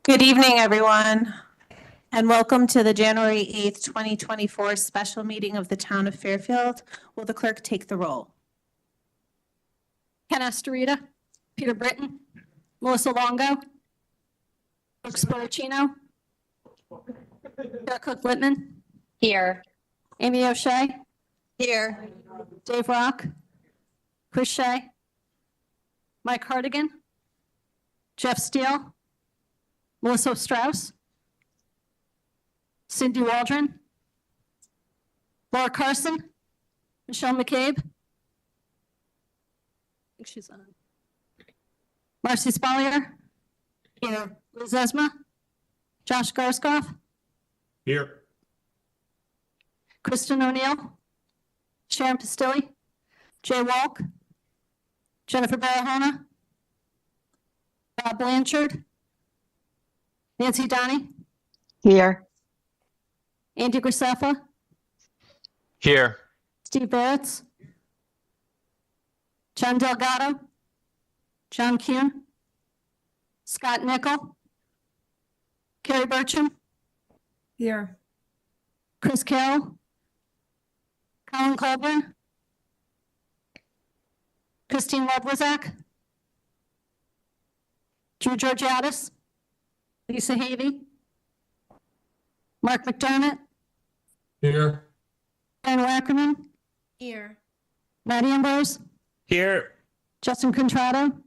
Good evening, everyone, and welcome to the January 8th, 2024 special meeting of the Town of Fairfield. Will the clerk take the roll? Ken Estorita, Peter Britton, Melissa Longo, Brooke Sporacino, Sarah Cook Littman, Here. Amy O'Shea, Here. Dave Rock, Chris Shea, Mike Hardigan, Jeff Steele, Melissa Strauss, Cindy Waldron, Laura Carson, Michelle McCabe. I think she's on. Marcy Spallier. Here. Liz Esma. Josh Garskoff. Here. Kristen O'Neill. Sharon Pastilli. Jay Walk. Jennifer Barahona. Bob Blanchard. Nancy Donnie. Here. Andy Grisefa. Here. Steve Barretts. John Delgado. John Kuhn. Scott Nickel. Carrie Burcham. Here. Chris Carroll. Colin Colburn. Christine Ludwizak. Drew Georgiadis. Lisa Havey. Mark McDermott. Here. Ben Wackerman. Here. Matt Ambrose. Here. Justin Contrado.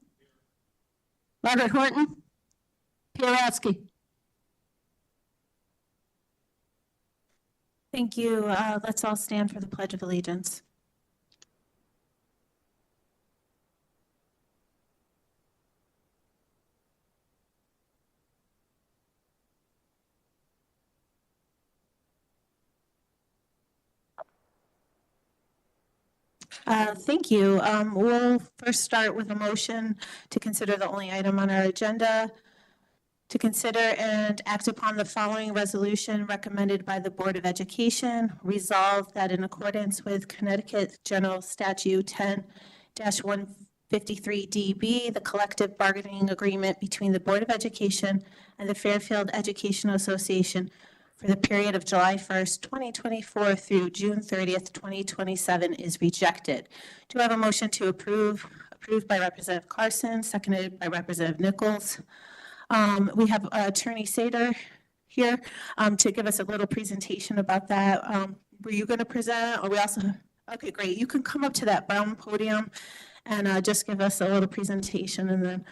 Margaret Horton. Pierre Ratsky. Thank you. Let's all stand for the Pledge of Allegiance. Thank you. We'll first start with a motion to consider the only item on our agenda, to consider and act upon the following resolution recommended by the Board of Education. Resolved that in accordance with Connecticut General Statute 10-153DB, the collective bargaining agreement between the Board of Education and the Fairfield Educational Association for the period of July 1st, 2024 through June 30th, 2027 is rejected. Do I have a motion to approve? Approved by Representative Carson, seconded by Representative Nichols. We have Attorney Sater here to give us a little presentation about that. Were you going to present, or we also? Okay, great. You can come up to that brown podium and just give us a little presentation, and then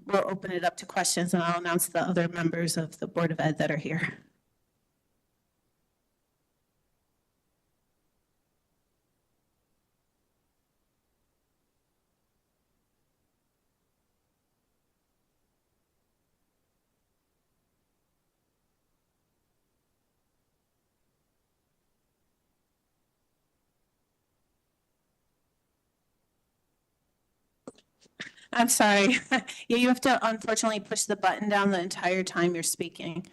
we'll open it up to questions, and I'll announce the other members of the Board of Ed that are here. I'm sorry. Yeah, you have to unfortunately push the button down the entire time you're speaking.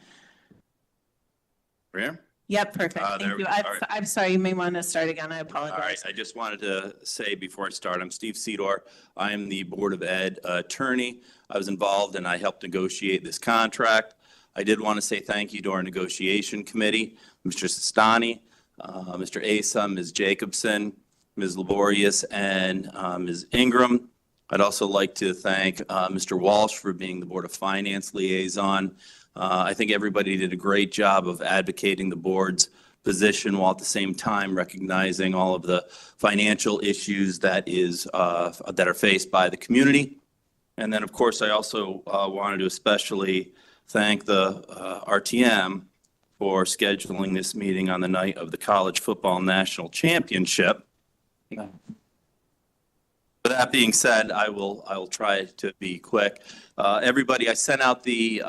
Here? Yep, perfect. Thank you. I'm sorry, you may want to start again. I apologize. All right, I just wanted to say before I start, I'm Steve Sedor. I am the Board of Ed attorney. I was involved and I helped negotiate this contract. I did want to say thank you to our negotiation committee, Mr. Sistani, Mr. Asa, Ms. Jacobson, Ms. Laborious, and Ms. Ingram. I'd also like to thank Mr. Walsh for being the Board of Finance liaison. I think everybody did a great job of advocating the board's position while at the same time recognizing all of the financial issues that are faced by the community. And then, of course, I also wanted to especially thank the RTM for scheduling this meeting on the night of the College Football National Championship. With that being said, I will try to be quick. Everybody, I sent out the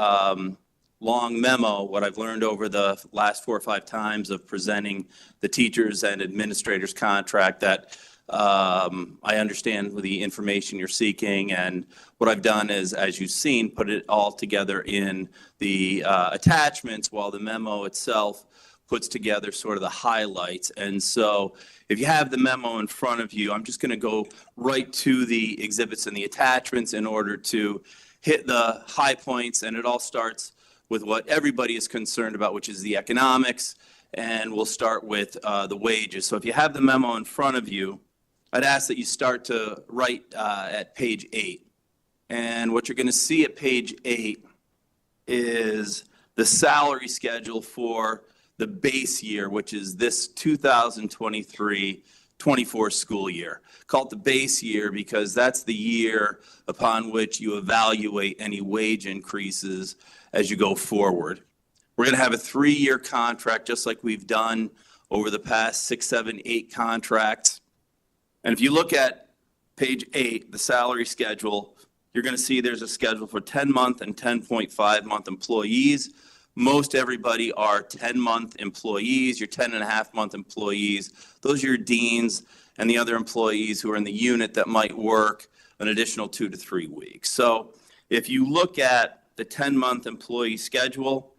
long memo, what I've learned over the last 4 or 5 times of presenting the teachers and administrators contract, that I understand the information you're seeking, and what I've done is, as you've seen, put it all together in the attachments, while the memo itself puts together sort of the highlights. And so if you have the memo in front of you, I'm just going to go right to the exhibits and the attachments in order to hit the high points, and it all starts with what everybody is concerned about, which is the economics, and we'll start with the wages. So if you have the memo in front of you, I'd ask that you start to write at page 8. And what you're going to see at page 8 is the salary schedule for the base year, which is this 2023-24 school year. Call it the base year because that's the year upon which you evaluate any wage increases as you go forward. We're going to have a 3-year contract just like we've done over the past 6, 7, 8 contracts. And if you look at page 8, the salary schedule, you're going to see there's a schedule for 10-month and 10.5-month employees. Most everybody are 10-month employees, your 10.5-month employees. Those are your deans and the other employees who are in the unit that might work an additional 2 to 3 weeks. So if you look at the 10-month employee schedule,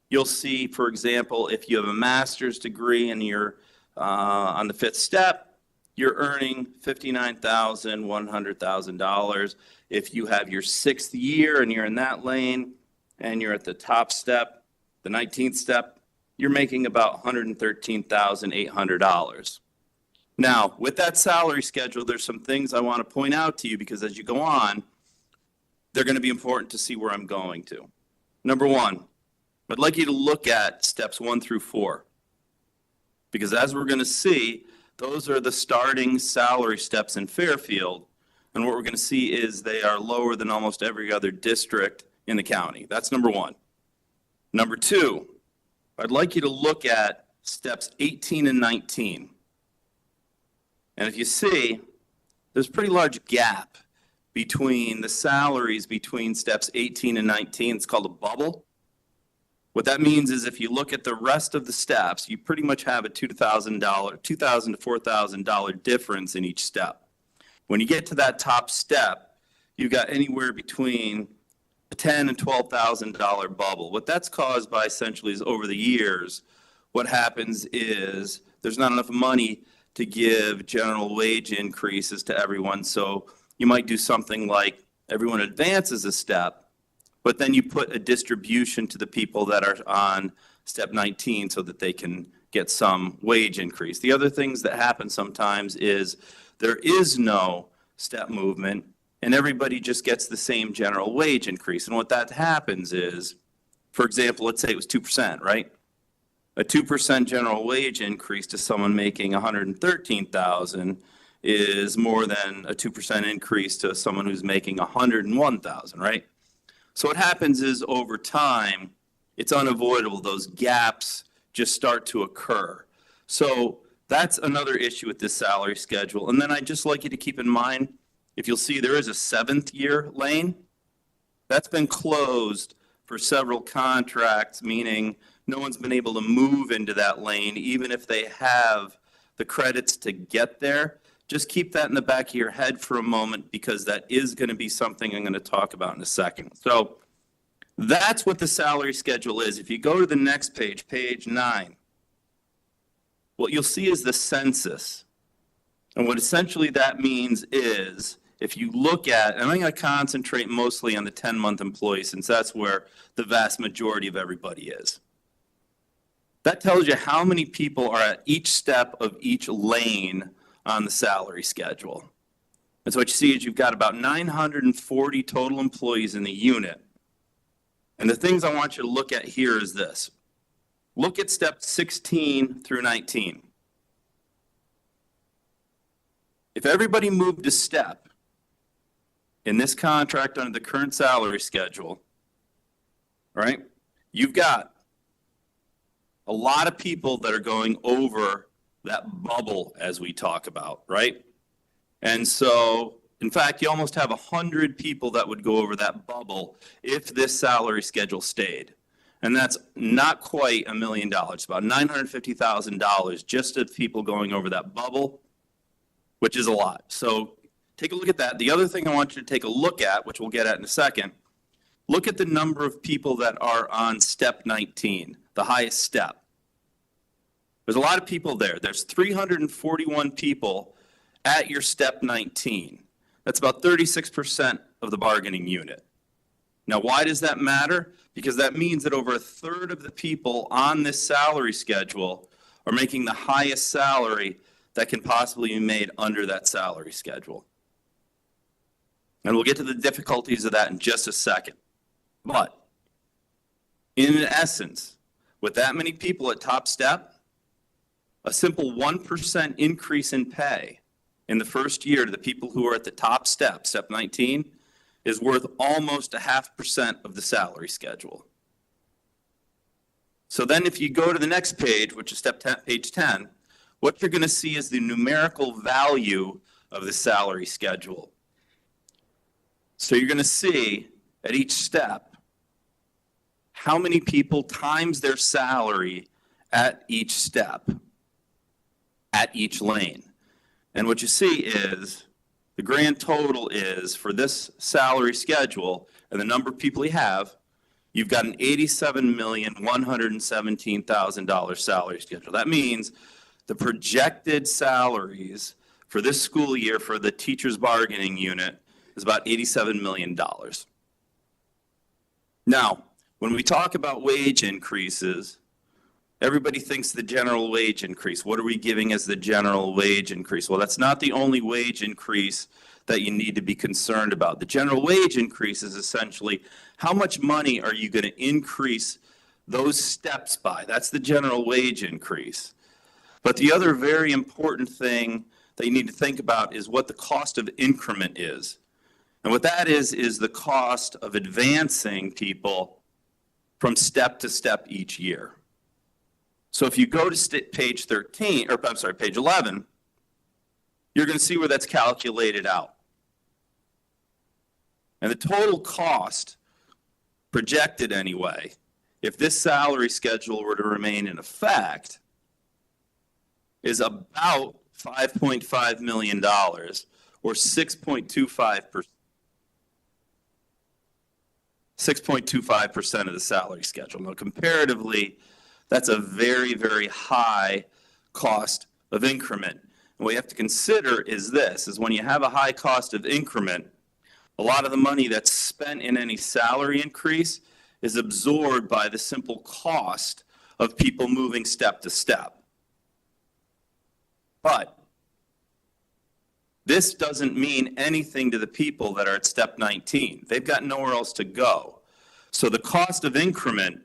you'll see, for example, if you have a master's degree and you're on the 5th step, you're earning $59,000, $100,000. If you have your 6th year and you're in that lane and you're at the top step, the 19th step, you're making about $113,800. Now, with that salary schedule, there's some things I want to point out to you because as you go on, they're going to be important to see where I'm going to. Number 1, I'd like you to look at steps 1 through 4 because as we're going to see, those are the starting salary steps in Fairfield, and what we're going to see is they are lower than almost every other district in the county. That's number 1. Number 2, I'd like you to look at steps 18 and 19. And if you see, there's a pretty large gap between the salaries between steps 18 and 19. It's called a bubble. What that means is if you look at the rest of the steps, you pretty much have a $2,000 to $4,000 difference in each step. When you get to that top step, you've got anywhere between a $10,000 and $12,000 bubble. What that's caused by essentially is over the years, what happens is there's not enough money to give general wage increases to everyone. So you might do something like everyone advances a step, but then you put a distribution to the people that are on step 19 so that they can get some wage increase. The other things that happen sometimes is there is no step movement and everybody just gets the same general wage increase. And what that happens is, for example, let's say it was 2%, right? A 2% general wage increase to someone making $113,000 is more than a 2% increase to someone who's making $101,000, right? So what happens is over time, it's unavoidable. Those gaps just start to occur. So that's another issue with this salary schedule. And then I'd just like you to keep in mind, if you'll see there is a 7th year lane, that's been closed for several contracts, meaning no one's been able to move into that lane, even if they have the credits to get there. Just keep that in the back of your head for a moment because that is going to be something I'm going to talk about in a second. So that's what the salary schedule is. If you go to the next page, page 9, what you'll see is the census. And what essentially that means is if you look at, and I'm going to concentrate mostly on the 10-month employees since that's where the vast majority of everybody is. That tells you how many people are at each step of each lane on the salary schedule. And so what you see is you've got about 940 total employees in the unit. And the things I want you to look at here is this. Look at steps 16 through 19. If everybody moved a step in this contract under the current salary schedule, right, you've got a lot of people that are going over that bubble as we talk about, right? And so, in fact, you almost have 100 people that would go over that bubble if this salary schedule stayed. And that's not quite $1 million, it's about $950,000 just of people going over that bubble, which is a lot. So take a look at that. The other thing I want you to take a look at, which we'll get at in a second, look at the number of people that are on step 19, the highest step. There's a lot of people there. There's 341 people at your step 19. That's about 36% of the bargaining unit. Now, why does that matter? Because that means that over a third of the people on this salary schedule are making the highest salary that can possibly be made under that salary schedule. And we'll get to the difficulties of that in just a second. But in essence, with that many people at top step, a simple 1% increase in pay in the first year to the people who are at the top step, step 19, is worth almost 0.5% of the salary schedule. So then if you go to the next page, which is page 10, what you're going to see is the numerical value of the salary schedule. So you're going to see at each step how many people times their salary at each step, at each lane. And what you see is the grand total is for this salary schedule and the number of people you have, you've got an $87,117,000 salary schedule. That means the projected salaries for this school year for the teachers' bargaining unit is about $87 million. Now, when we talk about wage increases, everybody thinks the general wage increase. What are we giving as the general wage increase? Well, that's not the only wage increase that you need to be concerned about. The general wage increase is essentially how much money are you going to increase those steps by? That's the general wage increase. But the other very important thing that you need to think about is what the cost of increment is. And what that is the cost of advancing people from step to step each year. So if you go to page 13, or I'm sorry, page 11, you're going to see where that's calculated out. And the total cost, projected anyway, if this salary schedule were to remain in effect, is about $5.5 million, or 6.25%. 6.25% of the salary schedule. Now, comparatively, that's a very, very high cost of increment. And what you have to consider is this, is when you have a high cost of increment, a lot of the money that's spent in any salary increase is absorbed by the simple cost of people moving step to step. But this doesn't mean anything to the people that are at step 19. They've got nowhere else to go. So the cost of increment,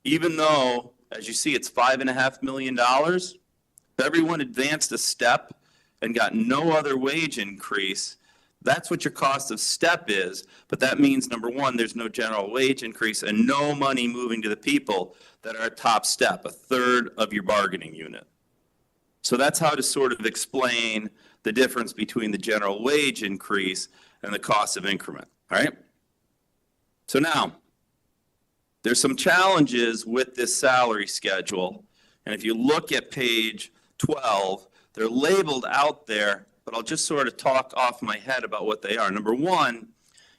even though, as you see, it's $5.5 million, if everyone advanced a step and got no other wage increase, that's what your cost of step is. But that means, number one, there's no general wage increase and no money moving to the people that are at top step, a third of your bargaining unit. So that's how to sort of explain the difference between the general wage increase and the cost of increment, all right? So now, there's some challenges with this salary schedule, and if you look at page 12, they're labeled out there, but I'll just sort of talk off my head about what they are. Number one,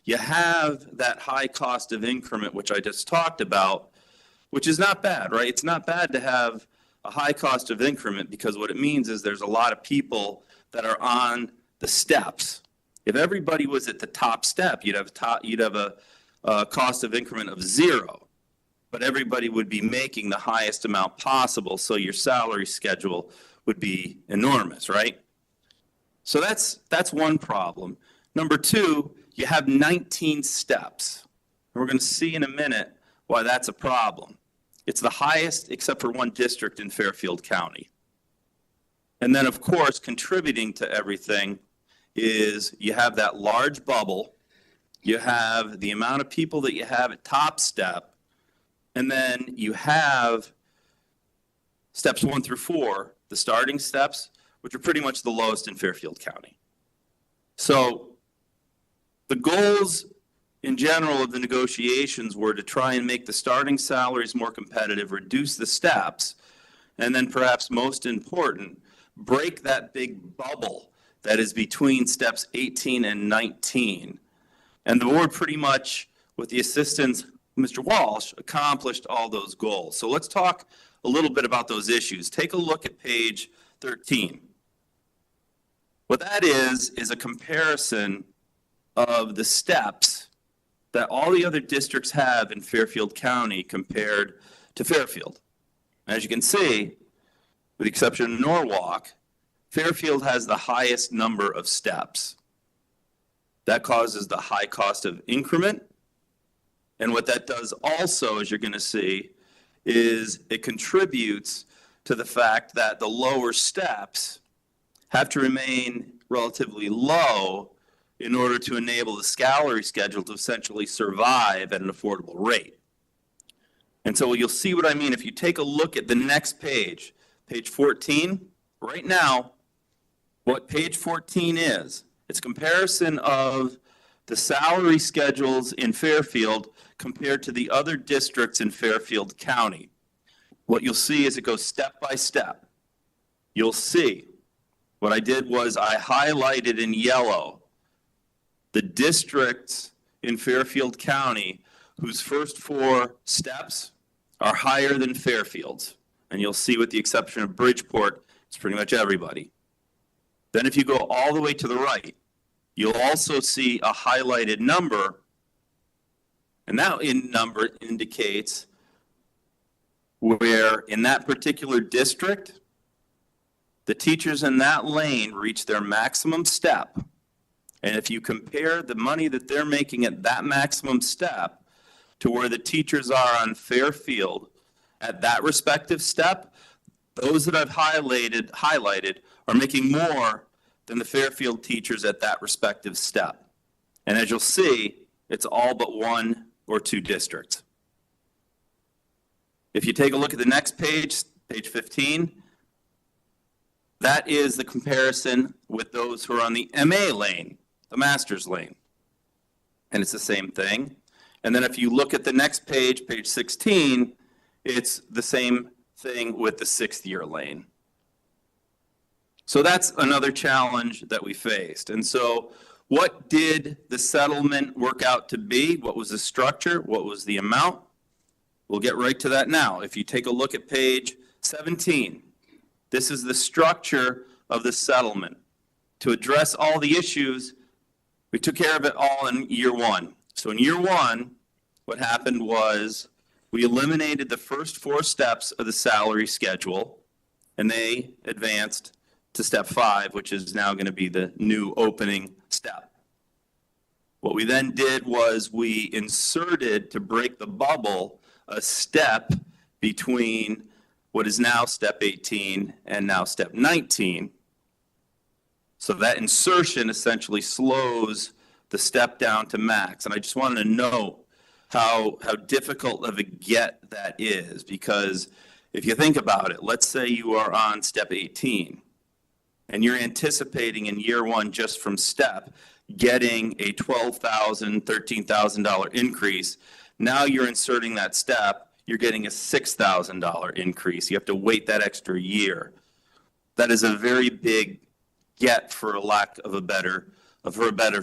you have that high cost of increment, which I just talked about, which is not bad, right? It's not bad to have a high cost of increment because what it means is there's a lot of people that are on the steps. If everybody was at the top step, you'd have a cost of increment of 0, but everybody would be making the highest amount possible, so your salary schedule would be enormous, right? So that's one problem. Number two, you have 19 steps. And we're going to see in a minute why that's a problem. It's the highest except for one district in Fairfield County. And then, of course, contributing to everything is you have that large bubble, you have the amount of people that you have at top step, and then you have steps 1 through 4, the starting steps, which are pretty much the lowest in Fairfield County. So the goals in general of the negotiations were to try and make the starting salaries more competitive, reduce the steps, and then perhaps most important, break that big bubble that is between steps 18 and 19. And the board pretty much, with the assistance of Mr. Walsh, accomplished all those goals. So let's talk a little bit about those issues. Take a look at page 13. What that is a comparison of the steps that all the other districts have in Fairfield County compared to Fairfield. As you can see, with the exception of Norwalk, Fairfield has the highest number of steps. That causes the high cost of increment. And what that does also, as you're going to see, is it contributes to the fact that the lower steps have to remain relatively low in order to enable the salary schedule to essentially survive at an affordable rate. And so you'll see what I mean if you take a look at the next page, page 14. Right now, what page 14 is, it's a comparison of the salary schedules in Fairfield compared to the other districts in Fairfield County. What you'll see is it goes step by step. You'll see what I did was I highlighted in yellow the districts in Fairfield County whose first 4 steps are higher than Fairfield's. And you'll see with the exception of Bridgeport, it's pretty much everybody. Then if you go all the way to the right, you'll also see a highlighted number, and that number indicates where in that particular district, the teachers in that lane reach their maximum step. And if you compare the money that they're making at that maximum step to where the teachers are on Fairfield at that respective step, those that I've highlighted are making more than the Fairfield teachers at that respective step. And as you'll see, it's all but 1 or 2 districts. If you take a look at the next page, page 15, that is the comparison with those who are on the MA lane, the master's lane. And it's the same thing. And then if you look at the next page, page 16, it's the same thing with the 6th year lane. So that's another challenge that we faced. And so what did the settlement work out to be? What was the structure? What was the amount? We'll get right to that now. If you take a look at page 17, this is the structure of the settlement. To address all the issues, we took care of it all in year 1. So in year 1, what happened was we eliminated the first 4 steps of the salary schedule, and they advanced to step 5, which is now going to be the new opening step. What we then did was we inserted, to break the bubble, a step between what is now step 18 and now step 19. So that insertion essentially slows the step down to max. And I just wanted to note how difficult of a get that is, because if you think about it, let's say you are on step 18 and you're anticipating in year 1 just from step getting a $12,000, $13,000 increase. Now you're inserting that step, you're getting a $6,000 increase. You have to wait that extra year. That is a very big get, for a lack of a better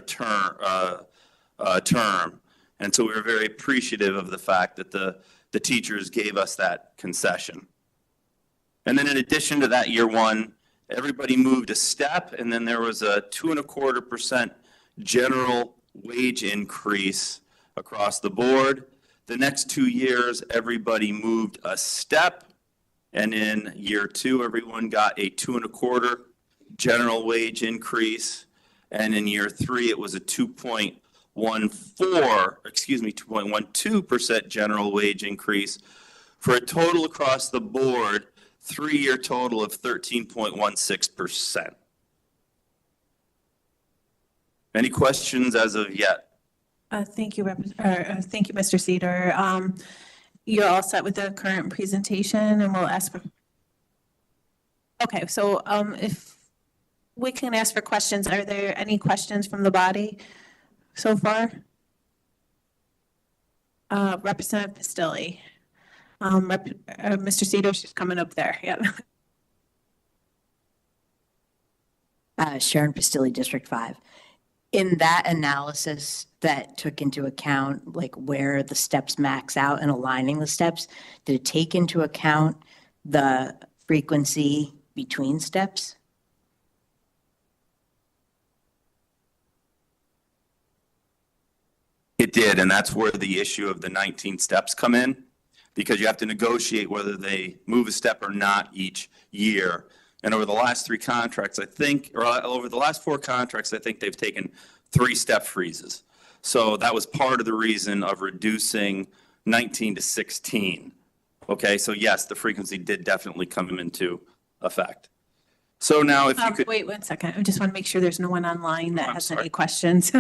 term. And so we were very appreciative of the fact that the teachers gave us that concession. And then in addition to that, year 1, everybody moved a step, and then there was a 2.25% general wage increase across the board. The next 2 years, everybody moved a step, and in year 2, everyone got a 2.25% general wage increase, and in year 3, it was a 2.12% general wage increase, for a total across the board 3-year total of 13.16%. Any questions as of yet? Thank you, thank you, Mr. Cedar. You're all set with the current presentation, and we'll ask for. Okay, so if we can ask for questions, are there any questions from the body so far? Representative Pistilli. Mr. Cedar, she's coming up there. Yeah. Sharon Pistilli, District 5. In that analysis that took into account like where the steps max out and aligning the steps, did it take into account the frequency between steps? It did, and that's where the issue of the 19 steps come in, because you have to negotiate whether they move a step or not each year. And over the last 3 contracts, I think, or over the last 4 contracts, I think they've taken 3 step freezes. So that was part of the reason of reducing 19 to 16. Okay, so yes, the frequency did definitely come into effect. So now if you could. Wait 1 second. I just want to make sure there's no one online that I'm has sorry. any questions.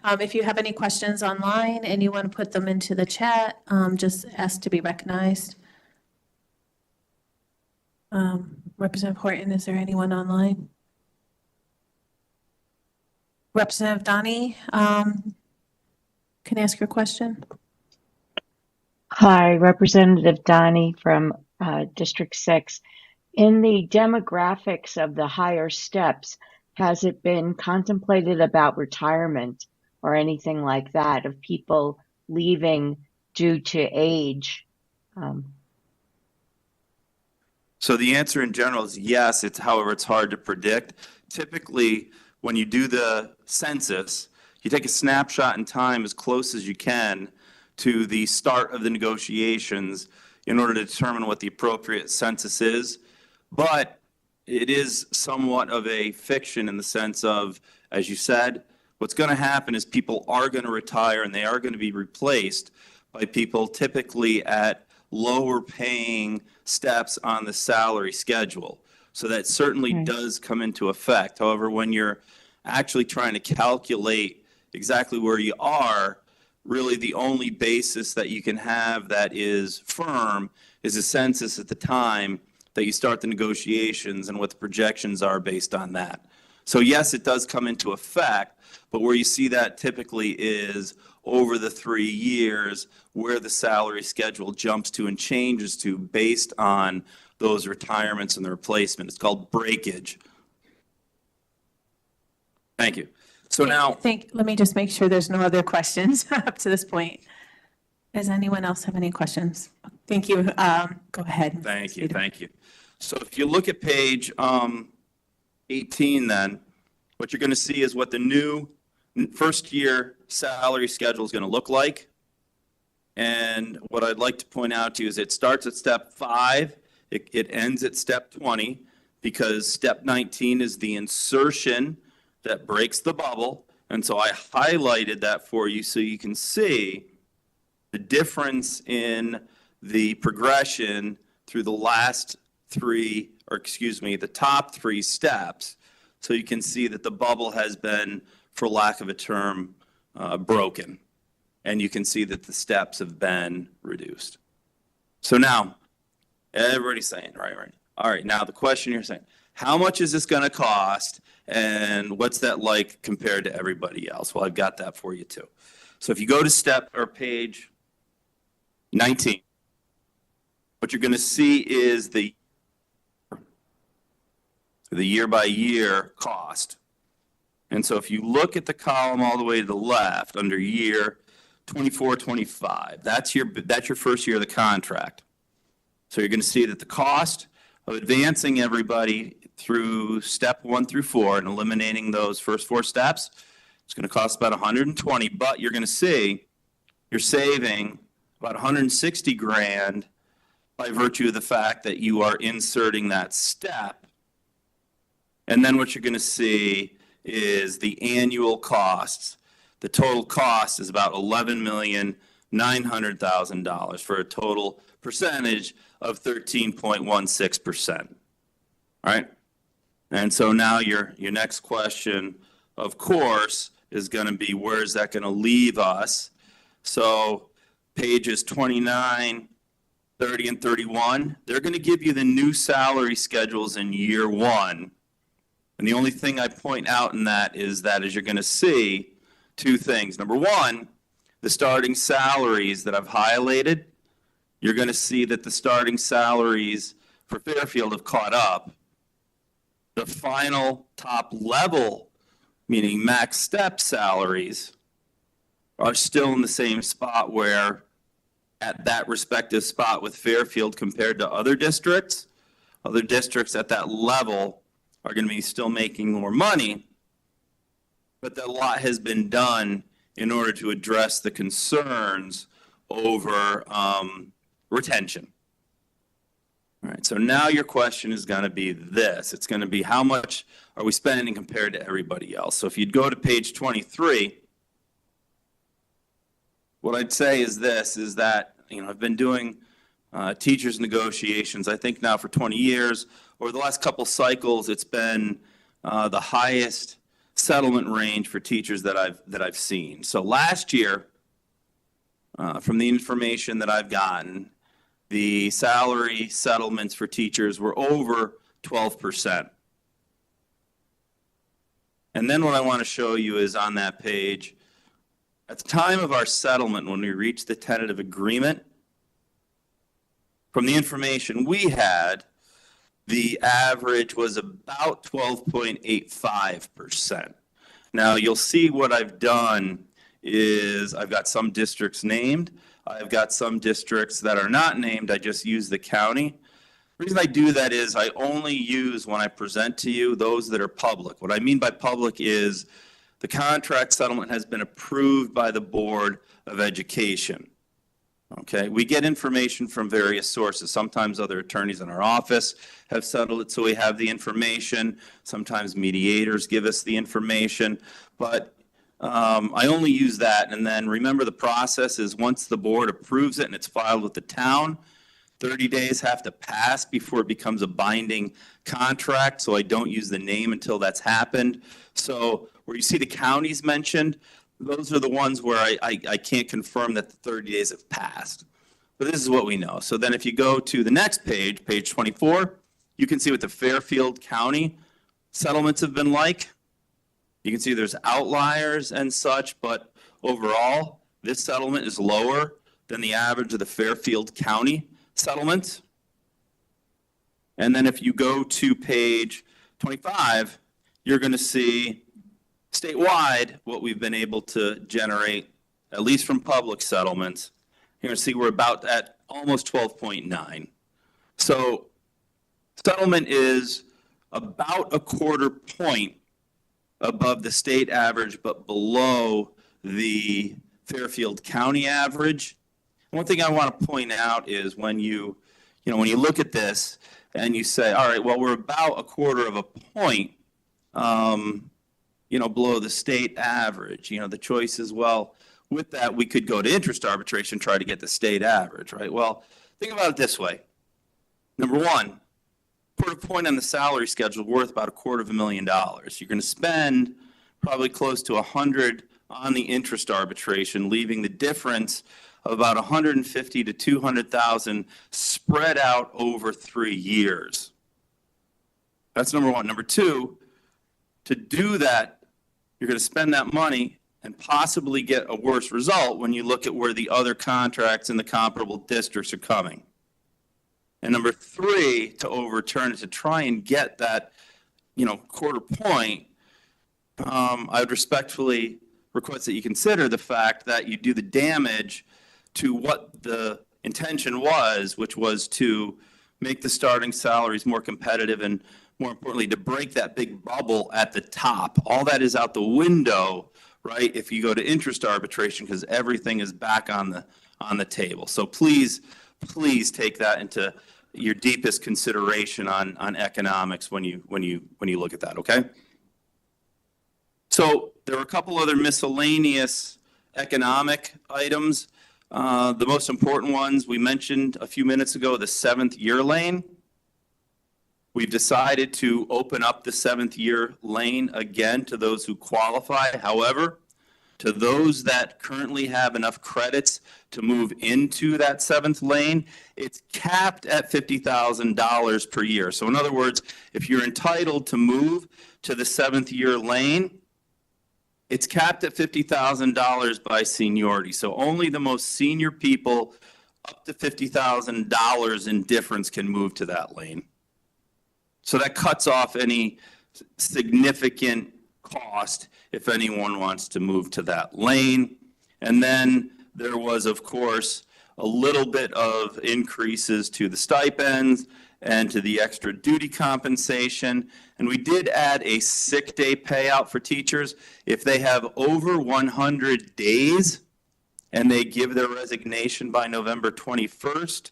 If you have any questions online and you want to put them into the chat, just ask to be recognized. Representative Horton, is there anyone online? Representative Donnie, can I ask your question? Hi, Representative Donnie from District 6. In the demographics of the higher steps, has it been contemplated about retirement or anything like that of people leaving due to age? So the answer in general is yes. However, it's hard to predict. Typically, when you do the census, you take a snapshot in time as close as you can to the start of the negotiations in order to determine what the appropriate census is. But it is somewhat of a fiction in the sense of, as you said, what's going to happen is people are going to retire and they are going to be replaced by people typically at lower paying steps on the salary schedule. So that certainly does come into effect. However, when you're actually trying to calculate exactly where you are, really the only basis that you can have that is firm is a census at the time that you start the negotiations and what the projections are based on that. So yes, it does come into effect, but where you see that typically is over the 3 years where the salary schedule jumps to and changes to based on those retirements and the replacement. It's called breakage. Thank you. So now, Let me just make sure there's no other questions up to this point. Does anyone else have any questions? Thank you. Go ahead. thank you, thank you. So if you look at page 18 then, what you're going to see is what the new first year salary schedule is going to look like. And what I'd like to point out to you is it starts at step 5, it ends at step 20, because step 19 is the insertion that breaks the bubble. And so I highlighted that for you so you can see the difference in the progression through the the top 3 steps. So you can see that the bubble has been, for lack of a term, broken. And you can see that the steps have been reduced. So now, everybody's saying, right. All right, now the question you're saying, how much is this going to cost and what's that like compared to everybody else? Well, I've got that for you too. So if you go to page 19, what you're going to see is the year-by-year cost. And so if you look at the column all the way to the left under year 24-25, that's your first year of the contract. So you're going to see that the cost of advancing everybody through step 1 through 4 and eliminating those first 4 steps, it's going to cost about $120, but you're going to see you're saving about $160,000 by virtue of the fact that you are inserting that step. And then what you're going to see is the annual costs. The total cost is about $11,900,000 for a total percentage of 13.16%. All right? And so now your next question, of course, is going to be where is that going to leave us? So pages 29, 30, and 31, they're going to give you the new salary schedules in year 1. And the only thing I point out in that is you're going to see 2 things. Number 1, the starting salaries that I've highlighted, you're going to see that the starting salaries for Fairfield have caught up. The final top level, meaning max step salaries, are still in the same spot where at that respective spot with Fairfield compared to other districts at that level are going to be still making more money, but a lot has been done in order to address the concerns over retention. All right, so now your question is going to be this. It's going to be, how much are we spending compared to everybody else? So if you'd go to page 23, what I'd say is this, is that, I've been doing teachers negotiations, I think now for 20 years. Over the last couple cycles, it's been the highest settlement range for teachers that I've seen. So last year, from the information that I've gotten, the salary settlements for teachers were over 12%. And then what I want to show you is on that page, at the time of our settlement, when we reached the tentative agreement, from the information we had, the average was about 12.85%. Now, you'll see what I've done is I've got some districts named. I've got some districts that are not named. I just use the county. The reason I do that is I only use, when I present to you, those that are public. What I mean by public is the contract settlement has been approved by the Board of Education. Okay, we get information from various sources. Sometimes other attorneys in our office have settled it, so we have the information. Sometimes mediators give us the information, but I only use that. And then remember, the process is once the board approves it and it's filed with the town, 30 days have to pass before it becomes a binding contract, so I don't use the name until that's happened. So where you see the counties mentioned, those are the ones where I can't confirm that the 30 days have passed. But this is what we know. So then if you go to the next page, page 24, you can see what the Fairfield County settlements have been like. You can see there's outliers and such, but overall, this settlement is lower than the average of the Fairfield County settlement. And then if you go to page 25, you're going to see statewide what we've been able to generate, at least from public settlements. You're going to see we're about at almost 12.9. So settlement is about a quarter point above the state average, but below the Fairfield County average. One thing I want to point out is when you look at this and you say, all right, well, we're about a quarter of a point, below the state average. The choice is, well, with that, we could go to interest arbitration, try to get the state average, right? Well, think about it this way. Number one, quarter point on the salary schedule worth about $250,000. You're going to spend probably close to 100 on the interest arbitration, leaving the difference of about 150 to 200,000 spread out over 3 years. That's number one. Number two, to do that, you're going to spend that money and possibly get a worse result when you look at where the other contracts in the comparable districts are coming. And number three, to overturn it, to try and get that, quarter point, I would respectfully request that you consider the fact that you do the damage to what the intention was, which was to make the starting salaries more competitive and, more importantly, to break that big bubble at the top. All that is out the window, right, if you go to interest arbitration, because everything is back on the table. So please take that into your deepest consideration on economics when you look at that, okay? So there were a couple other miscellaneous economic items. The most important ones we mentioned a few minutes ago, the 7th year lane. We've decided to open up the 7th year lane again to those who qualify. However, to those that currently have enough credits to move into that 7th lane, it's capped at $50,000 per year. So in other words, if you're entitled to move to the 7th year lane, it's capped at $50,000 by seniority. So only the most senior people up to $50,000 in difference can move to that lane. So that cuts off any significant cost if anyone wants to move to that lane. And then there was, of course, a little bit of increases to the stipends and to the extra duty compensation. And we did add a sick day payout for teachers. If they have over 100 days and they give their resignation by November 21st,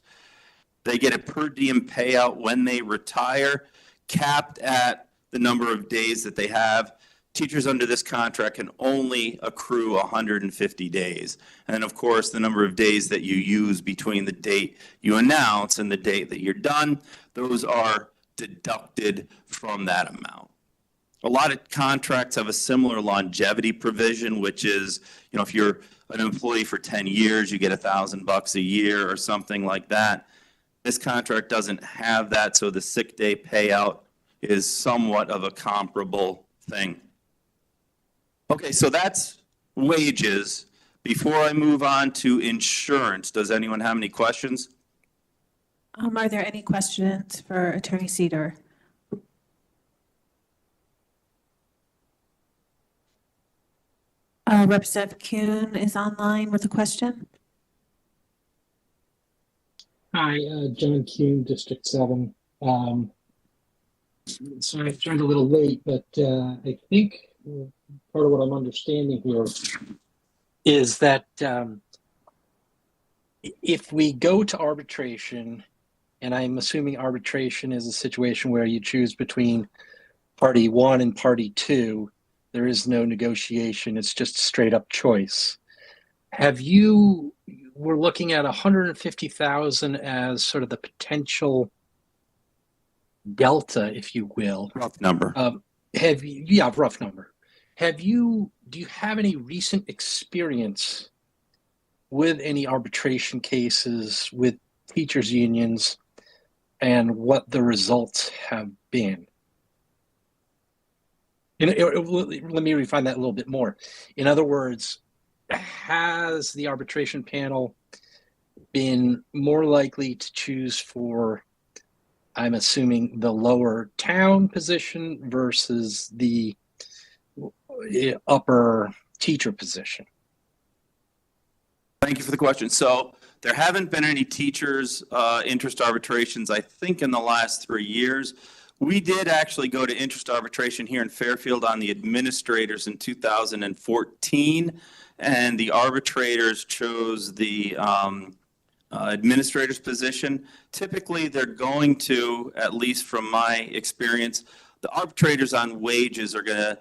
they get a per diem payout when they retire, capped at the number of days that they have. Teachers under this contract can only accrue 150 days. And then, of course, the number of days that you use between the date you announce and the date that you're done, those are deducted from that amount. A lot of contracts have a similar longevity provision, which is, if you're an employee for 10 years, you get $1,000 a year or something like that. This contract doesn't have that, so the sick day payout is somewhat of a comparable thing. Okay, so that's wages. Before I move on to insurance, does anyone have any questions? Are there any questions for Attorney Cedar? Representative Kuhn is online with a question. Hi, John Kuhn, District 7. Sorry, I joined a little late, but I think part of what I'm understanding here is that if we go to arbitration, and I'm assuming arbitration is a situation where you choose between party 1 and party 2, there is no negotiation, it's just straight up choice. We're looking at 150,000 as sort of the potential delta, if you will. Rough number. Rough number. Do you have any recent experience with any arbitration cases with teachers unions and what the results have been? Let me refine that a little bit more. In other words, has the arbitration panel been more likely to choose for, I'm assuming, the lower town position versus the upper teacher position? Thank you for the question. So there haven't been any teachers' interest arbitrations, I think, in the last 3 years. We did actually go to interest arbitration here in Fairfield on the administrators in 2014, and the arbitrators chose the administrator's position. Typically, they're going to, at least from my experience, the arbitrators on wages are going to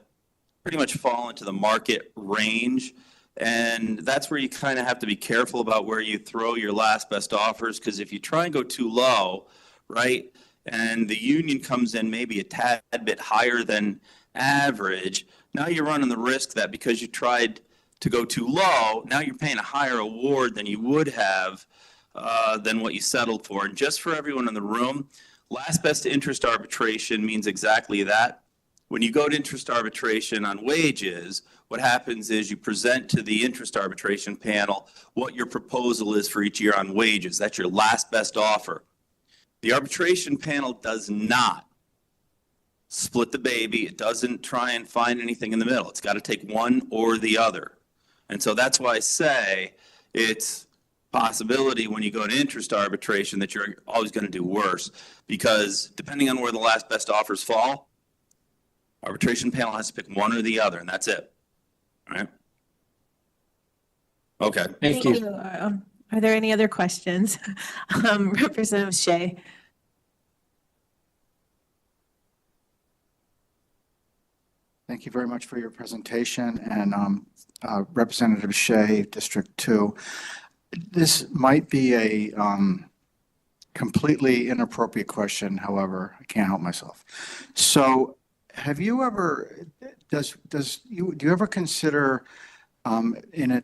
pretty much fall into the market range. And that's where you kind of have to be careful about where you throw your last best offers, because if you try and go too low, right, and the union comes in maybe a tad bit higher than average, now you're running the risk that because you tried to go too low, now you're paying a higher award than you would have than what you settled for. And just for everyone in the room, last best interest arbitration means exactly that. When you go to interest arbitration on wages, what happens is you present to the interest arbitration panel what your proposal is for each year on wages. That's your last best offer. The arbitration panel does not split the baby. It doesn't try and find anything in the middle. It's got to take one or the other. And so that's why I say it's possibility when you go to interest arbitration that you're always going to do worse, because depending on where the last best offers fall, arbitration panel has to pick one or the other, and that's it. All right? Okay. Thank you. Are there any other questions? Representative Shea. Thank you very much for your presentation, and Representative Shea, District 2. This might be a completely inappropriate question, however, I can't help myself. So have you ever, do you ever consider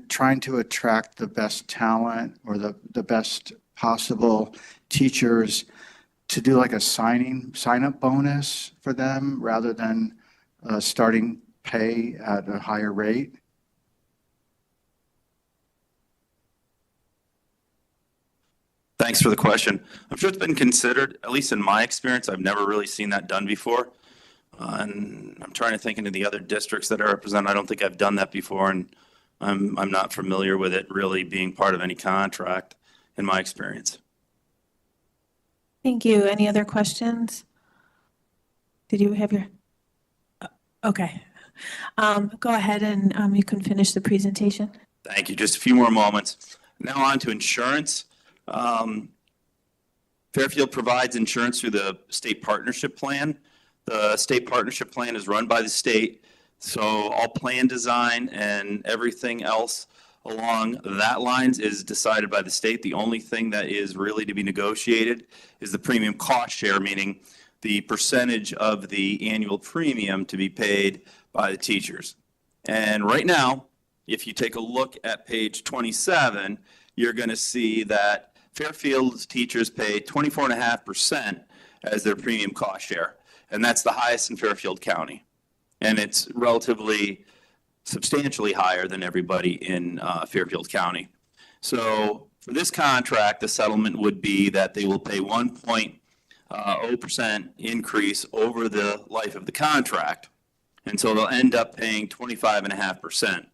trying to attract the best talent or the best possible teachers to do like a sign-up bonus for them rather than starting pay at a higher rate? Thanks for the question. I'm sure it's been considered, at least in my experience. I've never really seen that done before. And I'm trying to think into the other districts that I represent. I don't think I've done that before, and I'm not familiar with it really being part of any contract in my experience. Thank you. Any other questions? Did you have your? Okay. Go ahead and you can finish the presentation. Thank you. Just a few more moments. Now on to insurance. Fairfield provides insurance through the state partnership plan. The state partnership plan is run by the state, so all plan design and everything else along that lines is decided by the state. The only thing that is really to be negotiated is the premium cost share, meaning the percentage of the annual premium to be paid by the teachers. And right now, if you take a look at page 27, you're going to see that Fairfield's teachers pay 24.5% as their premium cost share, and that's the highest in Fairfield County. And it's relatively substantially higher than everybody in Fairfield County. So for this contract, the settlement would be that they will pay 1.0% increase over the life of the contract. And so they'll end up paying 25.5%. And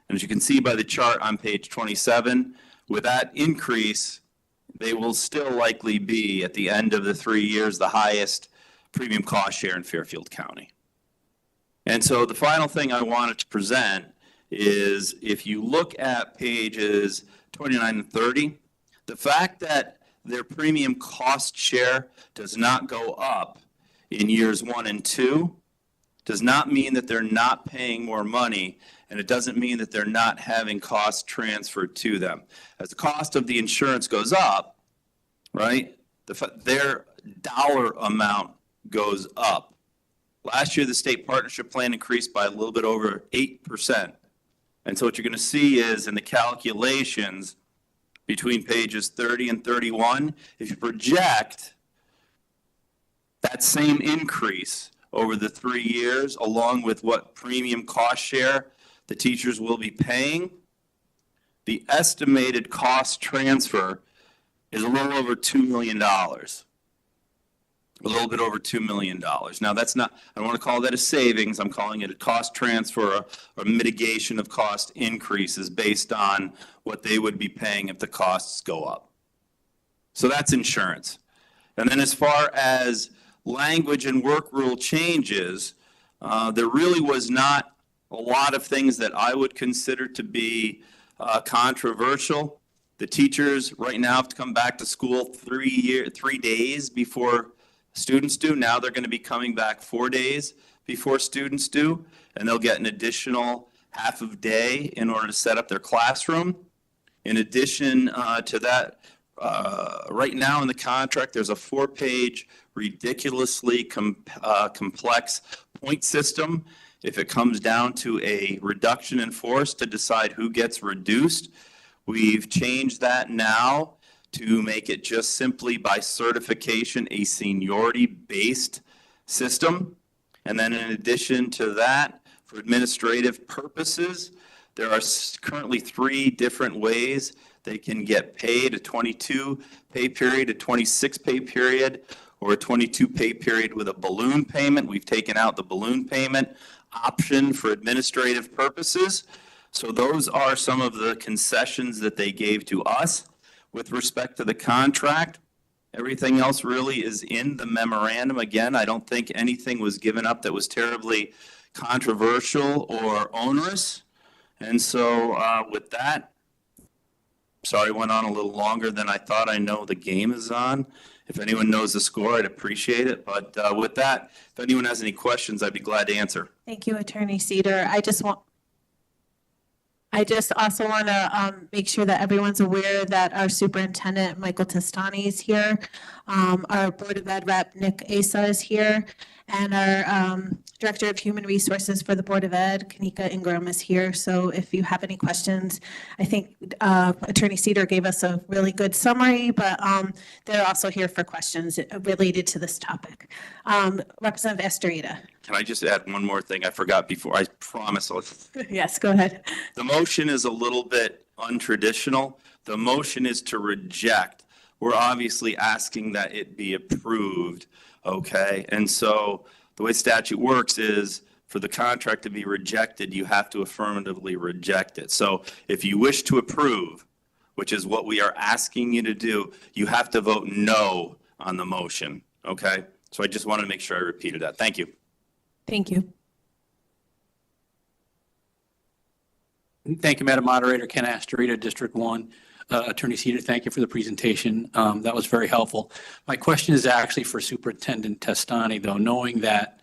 as you can see by the chart on page 27, with that increase, they will still likely be, at the end of the 3 years, the highest premium cost share in Fairfield County. And so the final thing I wanted to present is if you look at pages 29 and 30, the fact that their premium cost share does not go up in years 1 and 2 does not mean that they're not paying more money, and it doesn't mean that they're not having costs transferred to them. As the cost of the insurance goes up, right, their dollar amount goes up. Last year, the state partnership plan increased by a little bit over 8%. And so what you're going to see is in the calculations between pages 30 and 31, if you project that same increase over the 3 years, along with what premium cost share the teachers will be paying, the estimated cost transfer is a little over $2 million. A little bit over $2 million. Now, that's not, I don't want to call that a savings. I'm calling it a cost transfer or mitigation of cost increases based on what they would be paying if the costs go up. So that's insurance. And then as far as language and work rule changes, there really was not a lot of things that I would consider to be controversial. The teachers right now have to come back to school 3 days before students do. Now they're going to be coming back 4 days before students do, and they'll get an additional half of day in order to set up their classroom. In addition to that, right now in the contract, there's a 4-page, ridiculously complex point system. If it comes down to a reduction in force to decide who gets reduced, we've changed that now to make it just simply by certification, a seniority-based system. And then in addition to that, for administrative purposes, there are currently 3 different ways they can get paid: a 22 pay period, a 26 pay period, or a 22 pay period with a balloon payment. We've taken out the balloon payment option for administrative purposes. So those are some of the concessions that they gave to us. With respect to the contract, everything else really is in the memorandum. Again, I don't think anything was given up that was terribly controversial or onerous. And so with that, sorry, went on a little longer than I thought. I know the game is on. If anyone knows the score, I'd appreciate it. But with that, if anyone has any questions, I'd be glad to answer. Thank you, Attorney Cedar. I just also want to make sure that everyone's aware that our superintendent, Michael Testani, is here. Our Board of Ed rep, Nick Asa, is here. And our Director of Human Resources for the Board of Ed, Kanika Ingram, is here. So if you have any questions, I think Attorney Cedar gave us a really good summary, but they're also here for questions related to this topic. Representative Estrada. Can I just add one more thing I forgot before? I promise. Yes, go ahead. The motion is a little bit untraditional. The motion is to reject. We're obviously asking that it be approved, okay? And so the way statute works is for the contract to be rejected, you have to affirmatively reject it. So if you wish to approve, which is what we are asking you to do, you have to vote no on the motion, okay? So I just wanted to make sure I repeated that. Thank you. Thank you. Thank you, Madam Moderator. Ken Astorita, District 1. Attorney Cedar, thank you for the presentation. That was very helpful. My question is actually for Superintendent Testani, though, knowing that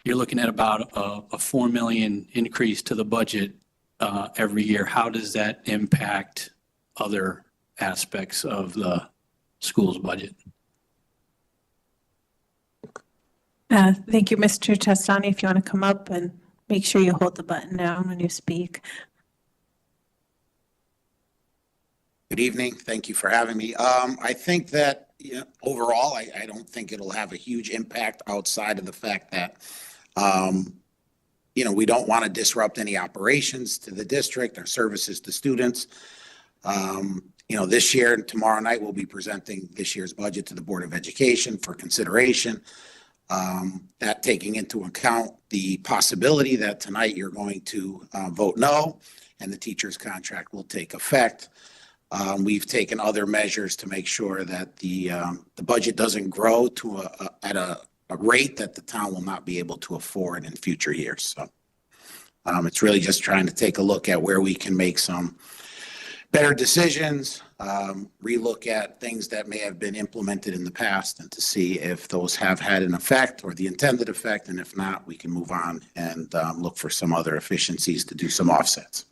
you're looking at about a 4 million increase to the budget every year. How does that impact other aspects of the school's budget? Thank you, Mr. Testani. If you want to come up and make sure you hold the button down when you speak. Good evening. Thank you for having me. I think that overall, I don't think it'll have a huge impact outside of the fact that, we don't want to disrupt any operations to the district or services to students. This year and tomorrow night, we'll be presenting this year's budget to the Board of Education for consideration. That taking into account the possibility that tonight you're going to vote no, and the teacher's contract will take effect. We've taken other measures to make sure that the budget doesn't grow to at a rate that the town will not be able to afford in future years. So it's really just trying to take a look at where we can make some better decisions, relook at things that may have been implemented in the past, and to see if those have had an effect or the intended effect. And if not, we can move on and look for some other efficiencies to do some offsets.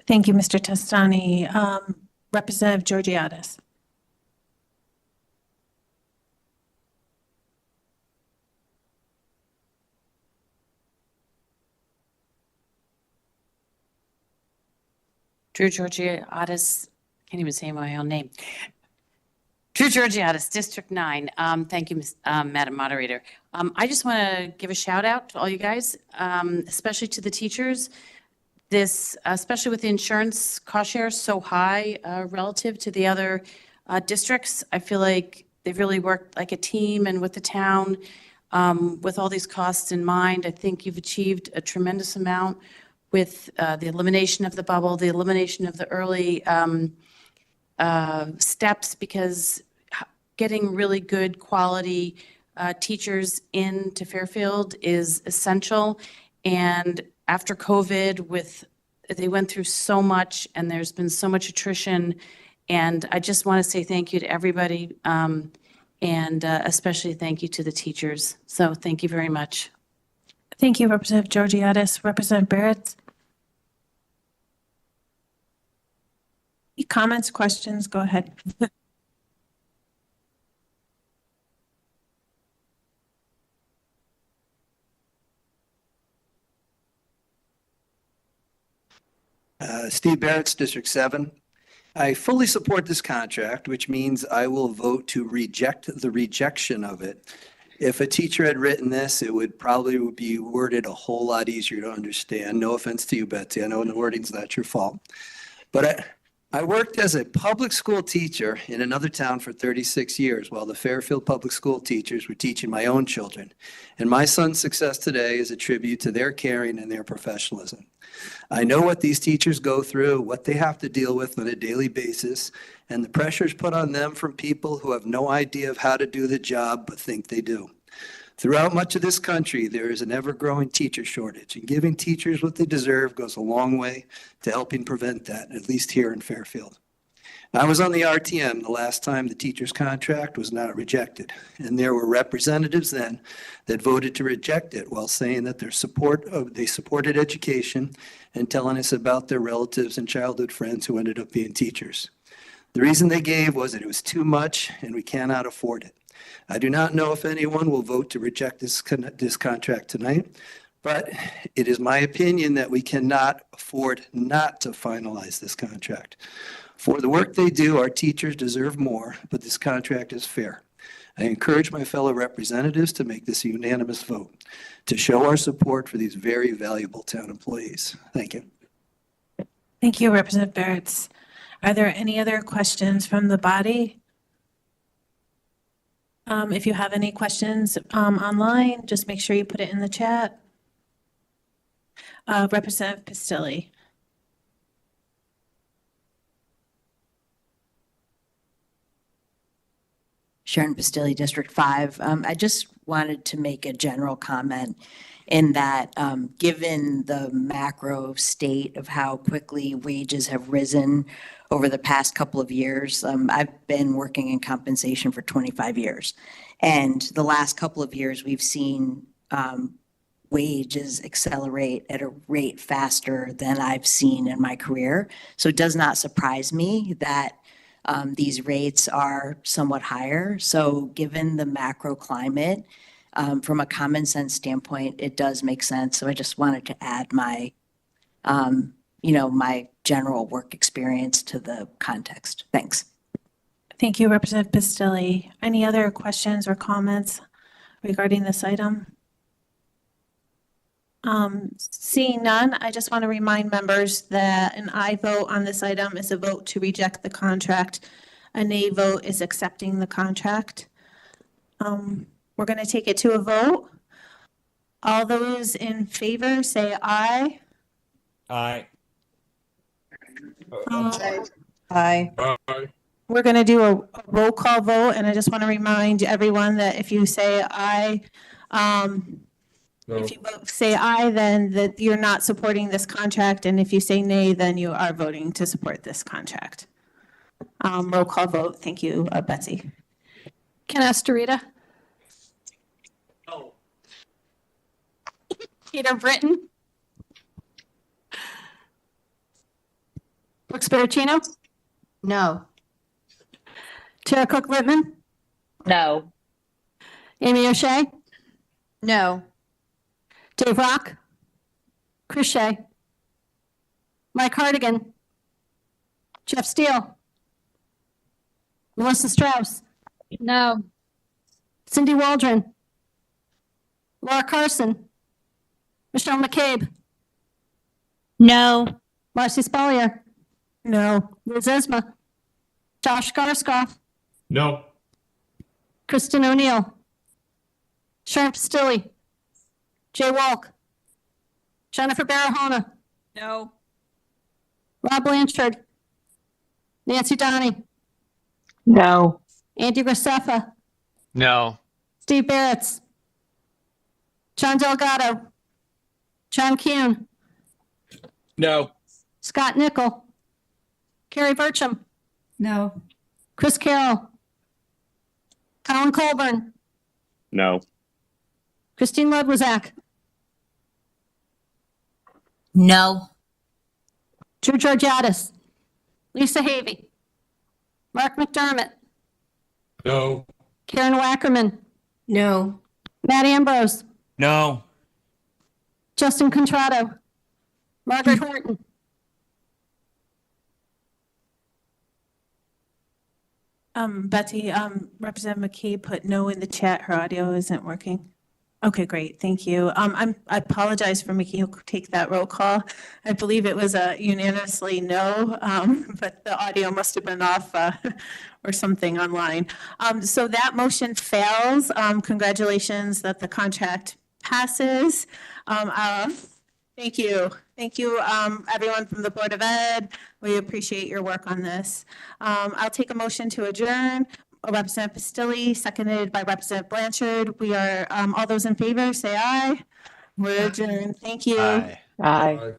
Thank you, Mr. Testani. Representative Georgiadis. Drew Georgiadis, can't even say my own name. Drew Georgiadis, District 9. Thank you, Madam Moderator. I just want to give a shout out to all you guys, especially to the teachers. This, especially with the insurance cost share so high relative to the other districts, I feel like they've really worked like a team and with the town with all these costs in mind. I think you've achieved a tremendous amount with the elimination of the bubble, the elimination of the early steps, because getting really good quality teachers into Fairfield is essential. And after COVID, they went through so much and there's been so much attrition. And I just want to say thank you to everybody and especially thank you to the teachers. So thank you very much. Thank you, Representative Georgiadis. Representative Barrett. Any comments, questions? Go ahead. Steve Barrett, District 7. I fully support this contract, which means I will vote to reject the rejection of it. If a teacher had written this, it would probably be worded a whole lot easier to understand. No offense to you, Betsy. I know the wording's not your fault. But I worked as a public school teacher in another town for 36 years while the Fairfield public school teachers were teaching my own children. And my son's success today is a tribute to their caring and their professionalism. I know what these teachers go through, what they have to deal with on a daily basis, and the pressures put on them from people who have no idea of how to do the job but think they do. Throughout much of this country, there is an ever-growing teacher shortage, and giving teachers what they deserve goes a long way to helping prevent that, at least here in Fairfield. I was on the RTM the last time the teacher's contract was not rejected, and there were representatives then that voted to reject it while saying that they supported education and telling us about their relatives and childhood friends who ended up being teachers. The reason they gave was that it was too much and we cannot afford it. I do not know if anyone will vote to reject this contract tonight, but it is my opinion that we cannot afford not to finalize this contract. For the work they do, our teachers deserve more, but this contract is fair. I encourage my fellow representatives to make this a unanimous vote to show our support for these very valuable town employees. Thank you. Thank you, Representative Barrett. Are there any other questions from the body? If you have any questions online, just make sure you put it in the chat. Representative Pistilli. Sharon Bastilli, District 5. I just wanted to make a general comment in that, given the macro state of how quickly wages have risen over the past couple of years, I've been working in compensation for 25 years. And the last couple of years, we've seen wages accelerate at a rate faster than I've seen in my career. So it does not surprise me that these rates are somewhat higher. So given the macro climate, from a common sense standpoint, it does make sense. So I just wanted to add my, my general work experience to the context. Thanks. Thank you, Representative Bastilli. Any other questions or comments regarding this item? Seeing none, I just want to remind members that an aye vote on this item is a vote to reject the contract. A nay vote is accepting the contract. We're going to take it to a vote. All those in favor say aye. Aye. Aye. We're going to do a roll call vote, and I just want to remind everyone that if you say aye, if you say aye, then that you're not supporting this contract, and if you say nay, then you are voting to support this contract. Roll call vote. Thank you, Betsy. Ken Estarita. No. Peter Britton. Brooks Bertino. No. Tara Cook Littman. No. Amy O'Shea. No. Dave Rock. Chris Shea. Mike Hardigan. Jeff Steele. Melissa Strauss. No. Cindy Waldron. Laura Carson. Michelle McCabe. No. Marcy Spallier. No. Liz Esma. Josh Garskoff. No. Kristen O'Neill. Sharon Pastilli. Jay Walk. Jennifer Barahona. No. Rob Blanchard. Nancy Donnie. No. Andy Graceffa. No. Steve Barretts. John Delgado. John Kuhn. No. Scott Nickel. Carrie Burcham. No. Chris Carroll. Colin Colburn. No. Christine Ludwizak. No. Drew Georgiadis. Lisa Havey. Mark McDermott. No. Karen Wackerman. No. Matt Ambrose. No. Justin Contrado. Margaret Horton. Betsy, Representative McKay put no in the chat. Her audio isn't working. Okay, great. Thank you. I apologize for making you take that roll call. I believe it was a unanimously no, but the audio must have been off or something online. So that motion fails. Congratulations that the contract passes. Thank you. Thank you, everyone from the Board of Ed. We appreciate your work on this. I'll take a motion to adjourn. Representative Pastilli, seconded by Representative Blanchard. We are, all those in favor, say aye. We're adjourned. Thank you. Aye. Aye.